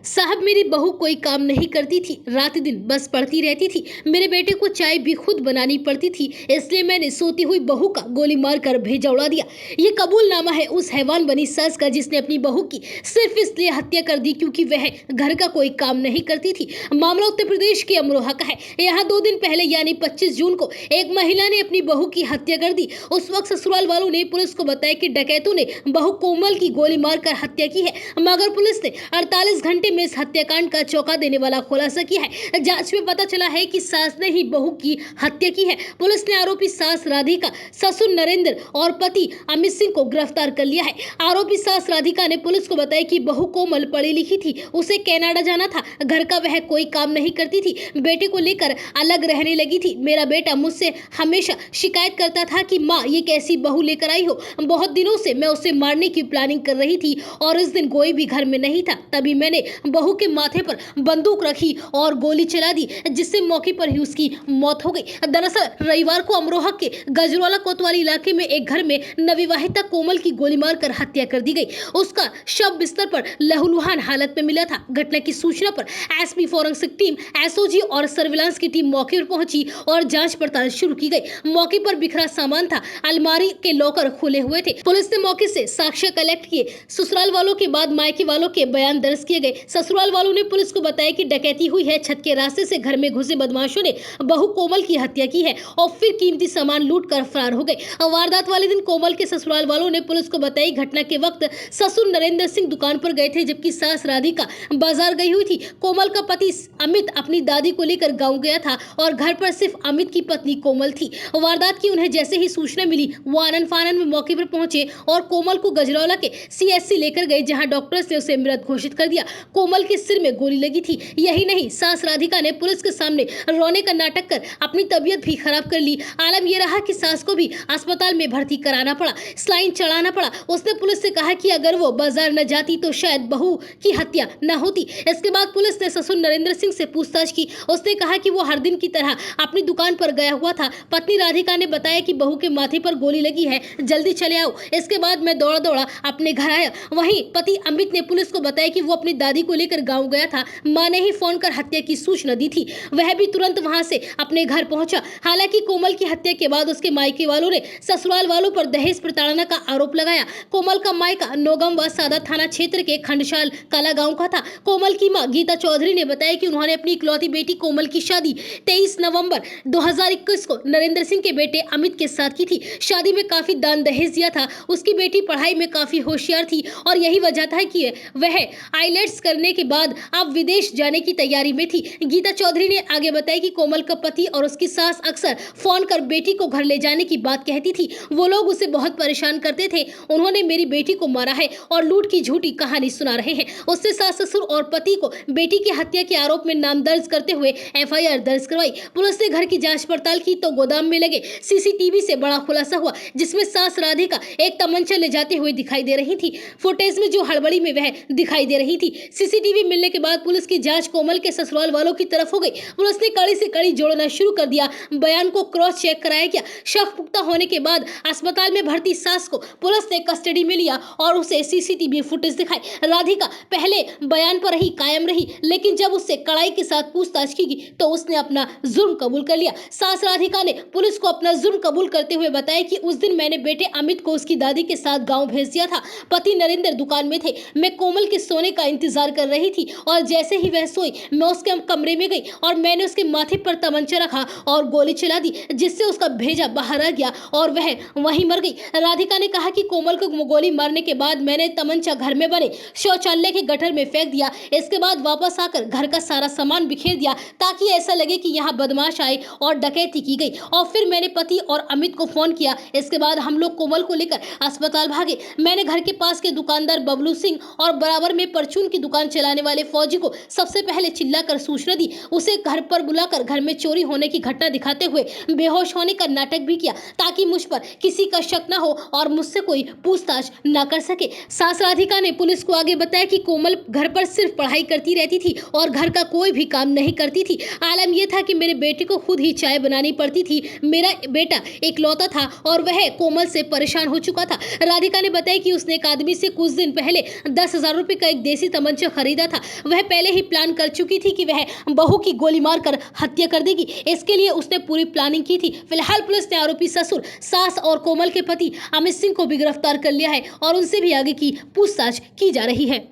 साहब मेरी बहू कोई काम नहीं करती थी, रात दिन बस पढ़ती रहती थी। मेरे बेटे को चाय भी खुद बनानी पड़ती थी, इसलिए मैंने सोती हुई बहू का गोली मारकर भेजा उड़ा दिया। ये कबूलनामा है उस हैवान बनी सस का जिसने अपनी बहू की सिर्फ इसलिए हत्या कर दी क्योंकि वह घर का कोई काम नहीं करती थी। मामला उत्तर प्रदेश के अमरोहा का है। यहाँ 2 दिन पहले यानी 25 जून को एक महिला ने अपनी बहू की हत्या कर दी। उस वक्त ससुराल वालों ने पुलिस को बताया कि डकैतों ने बहू कोमल की गोली मारकर हत्या की है, मगर पुलिस ने 48 घंटे में इस हत्याकांड का चौंका देने वाला खुलासा किया है। जांच में पता चला है कि सास ने ही बहू की हत्या की है। पुलिस ने आरोपी सास राधिका, ससुर नरेंद्र और पति अमित सिंह को गिरफ्तार कर लिया है। आरोपी सास राधिका ने पुलिस को बताया कि बहू कोमल पढ़ी लिखी थी, उसे कनाडा जाना था, घर का वह कोई काम नहीं करती थी, बेटे को लेकर अलग रहने लगी थी। मेरा बेटा मुझसे हमेशा शिकायत करता था कि माँ ये कैसी बहू लेकर आई हो। बहुत दिनों से मैं उसे मारने की प्लानिंग कर रही थी और इस दिन कोई भी घर में नहीं था, तभी मैंने बहू के माथे पर बंदूक रखी और गोली चला दी, जिससे मौके पर ही उसकी मौत हो गई। दरअसल रविवार को अमरोहा के गजरवाला कोतवाली इलाके में एक घर में नवविवाहिता कोमल की गोली मारकर हत्या कर दी गई। उसका शव बिस्तर पर लहूलुहान हालत में मिला था। घटना की सूचना पर एसपी फॉरेंसिक टीम, एसओजी और सर्विलांस की टीम मौके पर पहुंची और जांच पड़ताल शुरू की गई। मौके पर बिखरा सामान था, अलमारी के लॉकर खुले हुए थे। पुलिस ने मौके से साक्ष्य कलेक्ट किए। ससुराल वालों के बाद मायके वालों के बयान दर्ज किए गए। ससुराल वालों ने पुलिस को बताया कि डकैती हुई है, छत के रास्ते से घर में घुसे बदमाशों ने बहू कोमल की हत्या की है और फिर कीमती सामान लूट कर फरार हो गए। वारदात वाले दिन कोमल के ससुराल वालों ने पुलिस को बताई घटना के वक्त ससुर नरेंद्र सिंह दुकान पर गए थे, जबकि सास राधिका बाजार गई हुई थी। कोमल का पति अमित अपनी दादी को लेकर गाँव गया था और घर पर सिर्फ अमित की पत्नी कोमल थी। वारदात की उन्हें जैसे ही सूचना मिली वो आनन फानन में मौके पर पहुंचे और कोमल को गजरौला के सीएचसी लेकर गए, जहां डॉक्टर्स ने उसे मृत घोषित कर दिया। कोमल के सिर में गोली लगी थी। यही नहीं, सास राधिका ने पुलिस के सामने रोने का नाटक कर अपनी तबीयत भी खराब कर ली। आलम यह रहा कि सास को भी अस्पताल में भर्ती कराना पड़ा, स्लाइन चढ़ाना पड़ा। उसने पुलिस से कहा कि अगर वो बाजार न जाती तो शायद बहू की हत्या न होती। इसके बाद पुलिस ने ससुर नरेंद्र सिंह से पूछताछ की। उसने कहा कि वो हर दिन की तरह अपनी दुकान पर गया हुआ था। पत्नी राधिका ने बताया कि बहू के माथे पर गोली लगी है, जल्दी चले आओ। इसके बाद मैं दौड़ा दौड़ा अपने घर आया। वहीं पति अमित ने पुलिस को बताया कि वो अपनी दादी को लेकर गांव गया था, मां ने ही फोन कर हत्या की सूचना दी थी। वह भी तुरंत वहां से अपने घर पहुंचा। हालांकि कोमल की हत्या के बाद उसके मायके वालों ने ससुराल वालों पर दहेज प्रताड़ना का आरोप लगाया। कोमल का मायका नौगाम व सादा थाना क्षेत्र के खंडशाल काला गांव का था। कोमल की मां गीता चौधरी ने बताया कि उन्होंने अपनी इकलौती बेटी कोमल की शादी 23 नवंबर 2021 को नरेंद्र सिंह के बेटे अमित के साथ की थी। शादी में काफी दान दहेज दिया था। उसकी बेटी पढ़ाई में काफी होशियार थी और यही वजह था कि वह आईलेट्स करने के बाद अब विदेश जाने की तैयारी में थी। गीता चौधरी ने आगे बताया कि कोमल का पति और उसकी सास अक्सर फोन कर बेटी को घर ले जाने की बात कहती थी। वो लोग उसे बहुत परेशान करते थे। उन्होंने मेरी बेटी को मारा है और लूट की झूठी कहानी सुना रहे हैं। उससे सास ससुर और पति को बेटी की हत्या के आरोप में नाम दर्ज करते हुए एफआईआर दर्ज करवाई। पुलिस ने घर की जांच पड़ताल की तो गोदाम में लगे सीसीटीवी से बड़ा खुलासा हुआ, जिसमें सास राधिका एक तमंचा ले जाते हुए दिखाई दे रही थी। फुटेज में जो हड़बड़ी में वह दिखाई दे रही थी। सीसीटीवी मिलने के बाद पुलिस की जांच कोमल के ससुराल वालों की तरफ हो गई। पुलिस ने कड़ी से कड़ी जोड़ना शुरू कर दिया। बयान को क्रॉस चेक कराया गया। शक पुख्ता होने के बाद अस्पताल में भर्ती सास को पुलिस ने कस्टडी में लिया और उसे सीसीटीवी फुटेज दिखाई। राधिका पहले बयान पर ही कायम रही, लेकिन जब उससे कड़ाई के साथ पूछताछ की गई तो उसने अपना जुर्म कबूल कर लिया। सास राधिका ने पुलिस को अपना जुर्म कबूल करते हुए बताया कि उस दिन मैंने बेटे अमित को उसकी दादी के साथ गाँव भेज दिया था। पति नरेंद्र दुकान में थे। मैं कोमल के सोने का इंतजार कर रही थी और जैसे ही वह सोई मैं उसके कमरे में गई और मैंने उसके माथे पर तमंचा रखा और गोली चला दी, जिससे उसका भेजा बाहर आ गया और वह वहीं मर गई। राधिका ने कहा कि कोमल को गोली मारने के बाद मैंने तमंचा घर में बने शौचालय के गटर में फेंक दिया। इसके बाद वापस आकर घर का सारा सामान बिखेर दिया ताकि ऐसा लगे कि यहाँ बदमाश आए और डकैती की गई। और फिर मैंने पति और अमित को फोन किया। इसके बाद हम लोग कोमल को लेकर अस्पताल भागे। मैंने घर के पास के दुकानदार बबलू सिंह और बराबर में परचून की दुकान चलाने वाले फौजी को सबसे पहले चिल्लाकर सूचना दी। उसे घर पर बुलाकर घर में चोरी होने की घटना दिखाते हुए बेहोश होने का नाटक भी किया ताकि मुझ पर किसी का शक न हो और मुझसे कोई पूछताछ न कर सके। सास राधिका ने पुलिस को आगे बताया कि कोमल घर पर सिर्फ पढ़ाई करती रहती थी और घर का कोई भी काम नहीं करती थी। आलम यह था कि मेरे बेटे को खुद ही चाय बनानी पड़ती थी। मेरा बेटा इकलौता था और वह कोमल से परेशान हो चुका था। राधिका ने बताया कि उसने एक आदमी से कुछ दिन पहले 10,000 रुपए का एक देसी तमंचा खरीदा था वह पहले ही प्लान कर चुकी थी कि वह बहू की गोली मारकर हत्या कर देगी। इसके लिए उसने पूरी प्लानिंग की थी। फिलहाल पुलिस ने आरोपी ससुर, सास और कोमल के पति अमित सिंह को भी गिरफ्तार कर लिया है और उनसे भी आगे की पूछताछ की जा रही है।